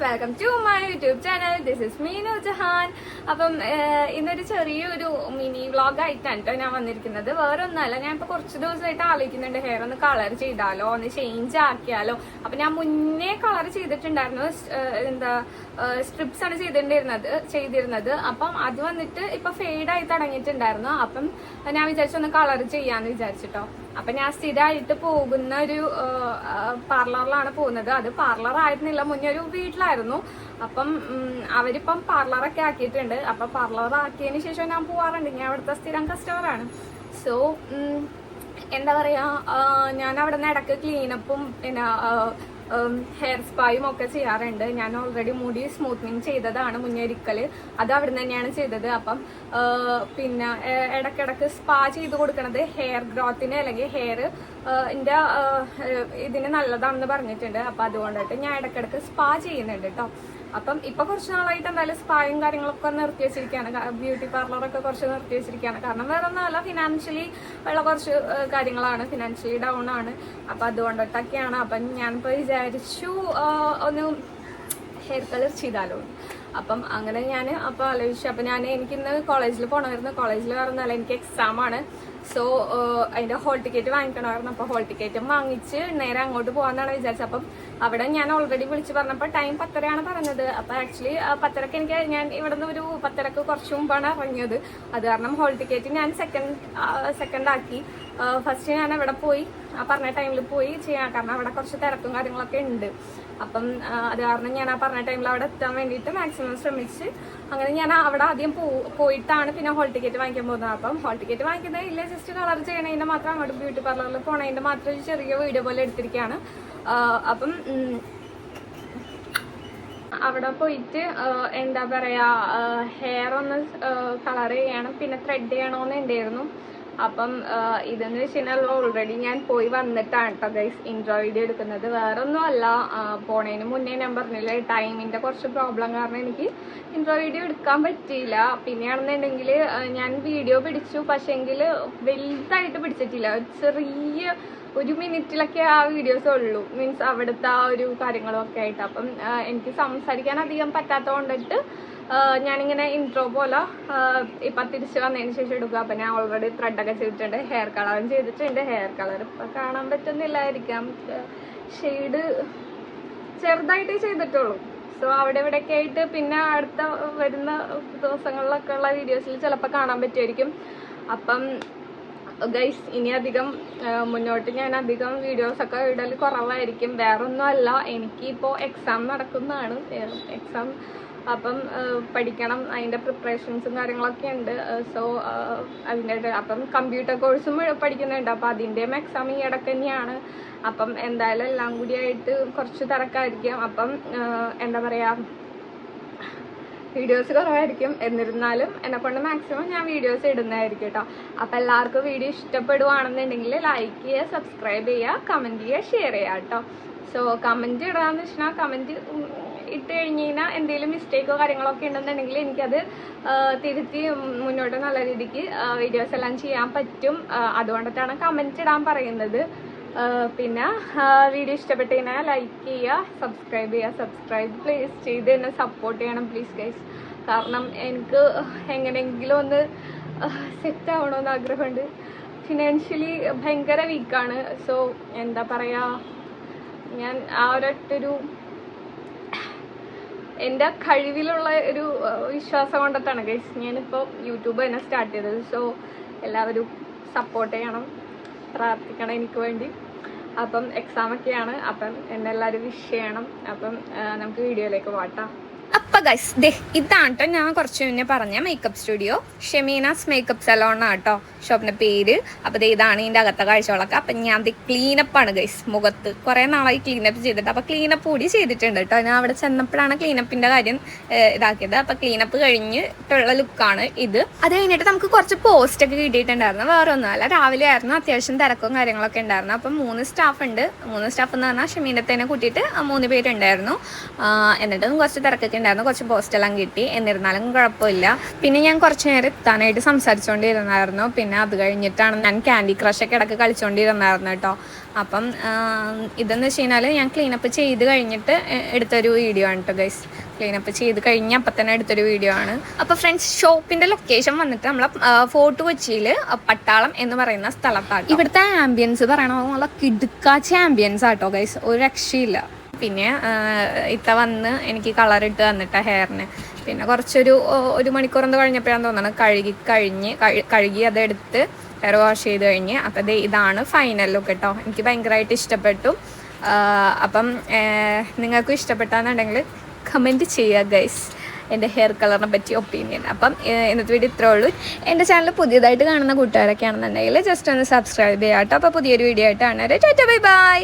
Welcome to my YouTube channel. This is me Noorjahan. അപ്പം ഇന്നൊരു ചെറിയൊരു മിനി വ്ളോഗ് ആയിട്ടാണ് കേട്ടോ ഞാൻ വന്നിരിക്കുന്നത്. വേറെ ഒന്നല്ല, ഞാൻ ഇപ്പൊ കുറച്ച് ദിവസമായിട്ട് ആലോചിക്കുന്നുണ്ട് ഹെയർ ഒന്ന് കളർ ചെയ്താലോ, ഒന്ന് ചേഞ്ച് ആക്കിയാലോ. അപ്പൊ ഞാൻ മുന്നേ കളർ ചെയ്തിട്ടുണ്ടായിരുന്നു, സ്ട്രിപ്സ് ആണ് ചെയ്തിരുന്നത്. അപ്പം അത് വന്നിട്ട് ഇപ്പൊ ഫെയ്ഡ് ആയി തുടങ്ങിയിട്ടുണ്ടായിരുന്നു. അപ്പം ഞാൻ വിചാരിച്ചൊന്ന് കളർ ചെയ്യാന്ന് വിചാരിച്ചിട്ടോ. അപ്പൊ ഞാൻ സ്ഥിരമായിട്ട് പോകുന്ന ഒരു പാർലറിലാണ് പോകുന്നത്. അത് പാർലർ ആയിരുന്നില്ല, മുന്നേ ഒരു വീട്ടിലായിരുന്നു. അപ്പം അവരിപ്പം പാർലറൊക്കെ ആക്കിയിട്ടുണ്ട്. അപ്പൊ പാർലർ ആക്കിയതിന് ശേഷം ഞാൻ പോവാറുണ്ട്. ഞാൻ അവിടുത്തെ സ്ഥിരം കസ്റ്റമറാണ്. സോ എന്താ പറയാ, ഞാൻ അവിടെ നിന്ന് ഇടയ്ക്ക് ക്ലീനപ്പും പിന്നെ ഹെയർ സ്പായും ഒക്കെ ചെയ്യാറുണ്ട്. ഞാൻ ഓൾറെഡി മുടി സ്മൂത്തനിങ് ചെയ്തതാണ് മുന്നേ ഒരിക്കൽ, അത് അവിടെ നിന്ന് തന്നെയാണ് ചെയ്തത്. അപ്പം പിന്നെ ഇടയ്ക്കിടയ്ക്ക് സ്പാ ചെയ്ത് കൊടുക്കണത് ഹെയർ ഗ്രോത്തിന് അല്ലെങ്കിൽ ഹെയർ ഇതിന് നല്ലതാണെന്ന് പറഞ്ഞിട്ടുണ്ട്. അപ്പം അതുകൊണ്ടിട്ട് ഞാൻ ഇടയ്ക്കിടയ്ക്ക് സ്പാ ചെയ്യുന്നുണ്ട് കേട്ടോ. അപ്പം ഇപ്പൊ കുറച്ച് നാളായിട്ട് എന്തായാലും സ്പായും കാര്യങ്ങളൊക്കെ നിർത്തി വെച്ചിരിക്കുകയാണ്, ബ്യൂട്ടി പാർലറൊക്കെ കുറച്ച് നിർത്തി വെച്ചിരിക്കുകയാണ്. കാരണം വേറെ ഒന്നുമല്ല, ഫിനാൻഷ്യലി ഉള്ള കുറച്ച് കാര്യങ്ങളാണ്, ഫിനാൻഷ്യലി ഡൗൺ ആണ്. അപ്പൊ അതുകൊണ്ടിട്ടൊക്കെയാണ്. അപ്പം ഞാനിപ്പോ വിചാരിച്ചു ഒന്ന് ഹെയർ കളർ ചെയ്താലോ. അപ്പം അങ്ങനെ ഞാൻ അപ്പോൾ ആലോചിച്ചു. അപ്പം എനിക്കിന്ന് കോളേജിൽ പോകണമായിരുന്നു. കോളേജിൽ വരുന്നല്ല, എനിക്ക് എക്സാം ആണ്. സോ അതിൻ്റെ ഹോൾ ടിക്കറ്റ് വാങ്ങിക്കണമായിരുന്നു. അപ്പോൾ ഹോൾ ടിക്കറ്റും വാങ്ങിച്ച് നേരെ അങ്ങോട്ട് പോകാമെന്നാണ് വിചാരിച്ചത്. അപ്പം അവിടെ ഞാൻ ഓൾറെഡി വിളിച്ച് പറഞ്ഞപ്പോൾ ടൈം 10:30 പറഞ്ഞത്. അപ്പോൾ ആക്ച്വലി 10:30 ഞാൻ ഇവിടെ നിന്ന് ഒരു 10:30 കുറച്ച് മുമ്പാണ് ഇറങ്ങിയത്. അത് കാരണം ഹോൾ ടിക്കറ്റ് ഞാൻ സെക്കൻഡ് ആക്കി. ഫസ്റ്റ് ഞാൻ അവിടെ പോയി പറഞ്ഞ ടൈമിൽ പോയി ചെയ്യാം, കാരണം അവിടെ കുറച്ച് തിരക്കും കാര്യങ്ങളൊക്കെ ഉണ്ട്. അപ്പം അത് കാരണം ഞാൻ പറഞ്ഞ ടൈമിൽ അവിടെ എത്താൻ വേണ്ടിയിട്ട് മാക്സിമം ശ്രമിച്ച് അങ്ങനെ ഞാൻ അവിടെ ആദ്യം പോയിട്ടാണ് പിന്നെ ഹോൾ ടിക്കറ്റ് വാങ്ങിക്കാൻ പോകുന്നത്. അപ്പം ഹോൾ ടിക്കറ്റ് വാങ്ങിക്കുന്നത് ഇല്ല, ജസ്റ്റ് കളർ ചെയ്യണതിൻ്റെ മാത്രം, അങ്ങോട്ട് ബ്യൂട്ടി പാർലറിൽ പോണതിൻ്റെ മാത്രം ഒരു ചെറിയ വീഡിയോ പോലെ എടുത്തിരിക്കുകയാണ്. അപ്പം അവിടെ പോയിട്ട് എന്താ പറയാ, ഹെയർ ഒന്ന് കളർ ചെയ്യണം, പിന്നെ ത്രെഡ് ചെയ്യണമെന്ന് ഉണ്ടായിരുന്നു. അപ്പം ഇതെന്ന് വെച്ച് കഴിഞ്ഞാൽ ഓൾറെഡി ഞാൻ പോയി വന്നിട്ടാണ് കേട്ടോ ഗൈസ് ഇൻട്രോ വീഡിയോ എടുക്കുന്നത്. വേറെ ഒന്നും അല്ല, പോണതിന് മുന്നേ ഞാൻ പറഞ്ഞില്ലേ ടൈമിൻ്റെ കുറച്ച് പ്രോബ്ലം കാരണം എനിക്ക് ഇൻട്രോ വീഡിയോ എടുക്കാൻ പറ്റിയില്ല. പിന്നെയാണെന്നുണ്ടെങ്കിൽ ഞാൻ വീഡിയോ പിടിച്ചു, പക്ഷേങ്കിൽ വലുതായിട്ട് പിടിച്ചിട്ടില്ല. ചെറിയ 1 മിനിറ്റിലൊക്കെ ആ വീഡിയോസ് ഉള്ളൂ, മീൻസ് അവിടുത്തെ ആ ഒരു കാര്യങ്ങളും ഒക്കെ ആയിട്ട്. അപ്പം എനിക്ക് സംസാരിക്കാൻ അധികം പറ്റാത്തത് കൊണ്ടിട്ട് ഞാനിങ്ങനെ ഇൻട്രോ പോലെ ഇപ്പം തിരിച്ച് വന്നതിന് ശേഷം എടുക്കുക. അപ്പം ഞാൻ ഓൾറെഡി ത്രെഡൊക്കെ ചെയ്തിട്ടുണ്ട്, ഹെയർ കളറും ചെയ്തിട്ടുണ്ട്. ഹെയർ കളർ ഇപ്പം കാണാൻ പറ്റുന്നില്ലായിരിക്കാം, ഷെയ്ഡ് ചെറുതായിട്ടേ ചെയ്തിട്ടുള്ളൂ. സോ അവിടെ ഇവിടെയൊക്കെ ആയിട്ട് പിന്നെ അടുത്ത വരുന്ന ദിവസങ്ങളിലൊക്കെ ഉള്ള വീഡിയോസിൽ ചിലപ്പോൾ കാണാൻ പറ്റുമായിരിക്കും. അപ്പം ഗൈസ് ഇനി അധികം മുന്നോട്ട് ഞാൻ അധികം വീഡിയോസൊക്കെ ഇടൽ കുറവായിരിക്കും. വേറൊന്നും അല്ല, എനിക്കിപ്പോൾ എക്സാം നടക്കുന്നതാണ്, എക്സാം. അപ്പം പഠിക്കണം, അതിൻ്റെ പ്രിപ്പറേഷൻസും കാര്യങ്ങളൊക്കെ ഉണ്ട്. സോ അതിൻ്റെ അപ്പം കമ്പ്യൂട്ടർ കോഴ്സും പഠിക്കുന്നുണ്ട്. അപ്പം അതിൻ്റെയും എക്സാം ഈ ഇടയ്ക്ക് തന്നെയാണ്. അപ്പം എന്തായാലും എല്ലാം കൂടിയായിട്ട് കുറച്ച് തിരക്കായിരിക്കും. അപ്പം എന്താ പറയുക, വീഡിയോസ് കുറവായിരിക്കും. എന്നിരുന്നാലും എന്നെക്കൊണ്ട് മാക്സിമം ഞാൻ വീഡിയോസ് ഇടുന്നതായിരിക്കും കേട്ടോ. അപ്പം എല്ലാവർക്കും വീഡിയോ ഇഷ്ടപ്പെടുവാണെന്നുണ്ടെങ്കിൽ ലൈക്ക് ചെയ്യുക, സബ്സ്ക്രൈബ് ചെയ്യുക, കമൻറ്റ് ചെയ്യുക, ഷെയർ ചെയ്യുക കേട്ടോ. സോ കമൻറ്റ് ഇടാന്ന് വെച്ചാൽ കമൻറ്റ് ഇട്ട് കഴിഞ്ഞ് കഴിഞ്ഞാൽ എന്തെങ്കിലും മിസ്റ്റേക്കോ കാര്യങ്ങളൊക്കെ ഉണ്ടെന്നുണ്ടെങ്കിൽ എനിക്കത് തിരുത്തി മുന്നോട്ട് നല്ല രീതിക്ക് വീഡിയോസ് എല്ലാം ചെയ്യാൻ പറ്റും. അതുകൊണ്ടിട്ടാണ് കമൻറ്റ് ഇടാൻ പറയുന്നത്. പിന്നെ വീഡിയോ ഇഷ്ടപ്പെട്ട് കഴിഞ്ഞാൽ ലൈക്ക് ചെയ്യുക, സബ്സ്ക്രൈബ് ചെയ്യുക. സബ്സ്ക്രൈബ് പ്ലീസ് ചെയ്ത് എന്നെ സപ്പോർട്ട് ചെയ്യണം പ്ലീസ് ഗൈസ്. കാരണം എനിക്ക് എങ്ങനെയെങ്കിലും ഒന്ന് സെറ്റ് ആവണമെന്ന് ആഗ്രഹമുണ്ട്. ഫിനാൻഷ്യലി ഭയങ്കര വീക്കാണ്. സോ എന്താ പറയുക, ഞാൻ ആ ഒരൊറ്റൊരു എൻ്റെ കഴിവിലുള്ള ഒരു വിശ്വാസം കൊണ്ടിട്ടാണ് ഗൈസ് ഞാനിപ്പോൾ യൂട്യൂബ് തന്നെ സ്റ്റാർട്ട് ചെയ്തത്. സോ എല്ലാവരും സപ്പോർട്ട് ചെയ്യണം, പ്രാർത്ഥിക്കണം എനിക്ക് വേണ്ടി. അപ്പം എക്സാമൊക്കെയാണ്, അപ്പം എന്നെ എല്ലാവരും വിഷ് ചെയ്യണം. അപ്പം നമുക്ക് വീഡിയോയിലേക്ക് പോകാം. അപ്പം ഗൈസ് ഇതാണ് കേട്ടോ ഞാൻ കുറച്ച് മുന്നേ പറഞ്ഞ മേക്കപ്പ് സ്റ്റുഡിയോ, ഷെമീനാസ് മേക്കപ്പ് സലോൺ ആട്ടോ ഷോപ്പിൻ്റെ പേര്. അപ്പോൾ ഇതാണ് ഇതിൻ്റെ അകത്തെ കാഴ്ചകളൊക്കെ. അപ്പം ഞാൻ ക്ലീനപ്പാണ് ഗൈസ്, മുഖത്ത് കുറേ നാളായി ക്ലീനപ്പ് ചെയ്തിട്ട്. അപ്പോൾ ക്ലീനപ്പ് കൂടി ചെയ്തിട്ടുണ്ട് കേട്ടോ. ഞാൻ അവിടെ ചെന്നപ്പോഴാണ് ക്ലീനപ്പിൻ്റെ കാര്യം ഇതാക്കിയത്. അപ്പോൾ ക്ലീനപ്പ് കഴിഞ്ഞിട്ടുള്ള ലുക്കാണ് ഇത്. അത് കഴിഞ്ഞിട്ട് നമുക്ക് കുറച്ച് പോസ്റ്റൊക്കെ കിട്ടിയിട്ടുണ്ടായിരുന്നു. വേറെ ഒന്നുമല്ല, രാവിലെ ആയിരുന്നു, അത്യാവശ്യം തിരക്കും കാര്യങ്ങളൊക്കെ ഉണ്ടായിരുന്നു. അപ്പം 3 സ്റ്റാഫ് ഉണ്ട്. 3 സ്റ്റാഫ് എന്ന് പറഞ്ഞാൽ ഷെമീനത്തേനെ കൂട്ടിയിട്ട് 3 പേരുണ്ടായിരുന്നു. എന്നിട്ടും കുറച്ച് തിരക്കൊക്കെ ഉണ്ടായിരുന്നു. കുറച്ച് പോസ്റ്റെല്ലാം കിട്ടി. എന്നിരുന്നാലും കുഴപ്പമില്ല. പിന്നെ ഞാൻ കുറച്ച് നേരം എത്താനായിട്ട് സംസാരിച്ചുകൊണ്ടിരുന്നായിരുന്നു. പിന്നെ അത് കഴിഞ്ഞിട്ടാണ് ഞാൻ ക്യാൻഡി ക്രഷൊക്കെ ഇടയ്ക്ക് കളിച്ചുകൊണ്ടിരുന്നായിരുന്നു കേട്ടോ. അപ്പം ഇതെന്ന് വെച്ച് കഴിഞ്ഞാൽ ഞാൻ ക്ലീനപ്പ് ചെയ്ത് കഴിഞ്ഞിട്ട് എടുത്തൊരു വീഡിയോ ആണ് കേട്ടോ ഗൈസ്. ക്ലീനപ്പ് ചെയ്ത് കഴിഞ്ഞ് അപ്പം തന്നെ എടുത്തൊരു വീഡിയോ ആണ്. അപ്പോൾ ഫ്രണ്ട്സ്, ഷോപ്പിൻ്റെ ലൊക്കേഷൻ വന്നിട്ട് നമ്മളെ ഫോർട്ട് കൊച്ചിയിൽ പട്ടാളം എന്ന് പറയുന്ന സ്ഥലത്താണ്. ഇവിടുത്തെ ആംബിയൻസ് പറയണത് നല്ല കിടുക്കാച്ച ആംബിയൻസ് ആട്ടോ ഗൈസ്, ഒരു രക്ഷയില്ല. പിന്നെ ഇത്ത വന്ന് എനിക്ക് കളറിട്ട് തന്നിട്ട ഹെയറിന്. പിന്നെ ഒരു മണിക്കൂർ എന്ത് കഴിഞ്ഞപ്പോഴാണ് തോന്നുന്നത് കഴുകി അതെടുത്ത് ഹെയർ വാഷ് ചെയ്ത് കഴിഞ്ഞ്. അപ്പം ഇതാണ് ഫൈനൽ ലുക്ക് കേട്ടോ. എനിക്ക് ഭയങ്കരമായിട്ട് ഇഷ്ടപ്പെട്ടു. അപ്പം നിങ്ങൾക്കും ഇഷ്ടപ്പെട്ടാന്നുണ്ടെങ്കിൽ കമൻറ്റ് ചെയ്യുക ഗൈസ്, എൻ്റെ ഹെയർ കളറിനെ പറ്റി ഒപ്പീനിയൻ. അപ്പം ഇന്നത്തെ വീഡിയോ ഇത്രേ ഉള്ളൂ. എൻ്റെ ചാനൽ പുതിയതായിട്ട് കാണുന്ന കൂട്ടുകാരൊക്കെ ആണെന്നുണ്ടെങ്കിൽ ജസ്റ്റ് ഒന്ന് സബ്സ്ക്രൈബ് ചെയ്യാം കേട്ടോ. അപ്പോൾ പുതിയൊരു വീഡിയോ ആയിട്ടാണ്. Tata bye bye.